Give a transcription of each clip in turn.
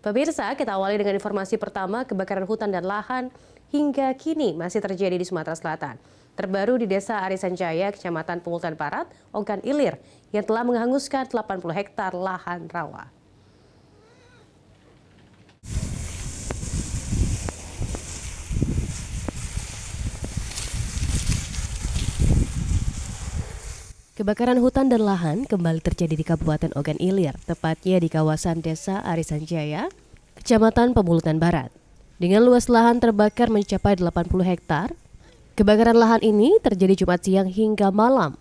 Pemirsa, kita awali dengan informasi pertama, kebakaran hutan dan lahan hingga kini masih terjadi di Sumatera Selatan. Terbaru di Desa Arisan Jaya, Kecamatan Pemultan Barat, Ogan Ilir, yang telah menghanguskan 80 hektar lahan rawa. Kebakaran hutan dan lahan kembali terjadi di Kabupaten Ogan Ilir, tepatnya di kawasan Desa Arisan Jaya, Kecamatan Pemultan Barat. Dengan luas lahan terbakar mencapai 80 hektar, kebakaran lahan ini terjadi Jumat siang hingga malam,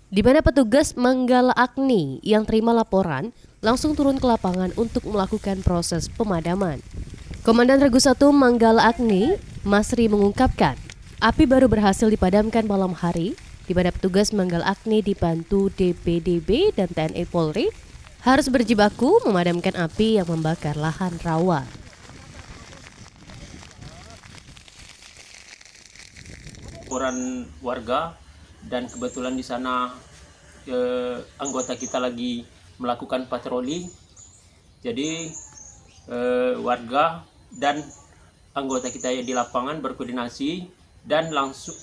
di mana petugas Manggala Agni yang terima laporan langsung turun ke lapangan untuk melakukan proses pemadaman. Komandan Regu 1 Manggala Agni, Masri mengungkapkan, api baru berhasil dipadamkan malam hari, di mana petugas Manggala Agni dibantu DPDB dan TNI Polri harus berjibaku memadamkan api yang membakar lahan rawa. Laporan warga dan kebetulan di sana anggota kita lagi melakukan patroli, jadi warga dan anggota kita di lapangan berkoordinasi dan langsung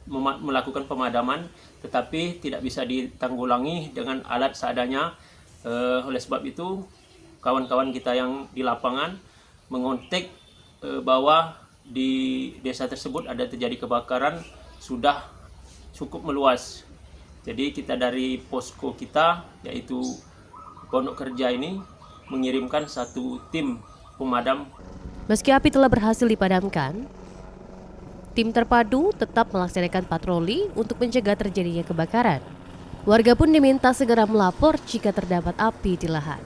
melakukan pemadaman, tetapi tidak bisa ditanggulangi dengan alat seadanya. Oleh sebab itu kawan-kawan kita yang di lapangan mengontek bahwa di desa tersebut ada terjadi kebakaran sudah cukup meluas. Jadi kita dari posko kita yaitu Pondok Kerja ini mengirimkan satu tim pemadam. Meski api telah berhasil dipadamkan, tim terpadu tetap melaksanakan patroli untuk mencegah terjadinya kebakaran. Warga pun diminta segera melapor jika terdapat api di lahan.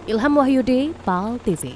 Ilham Wahyudi, PAL TV.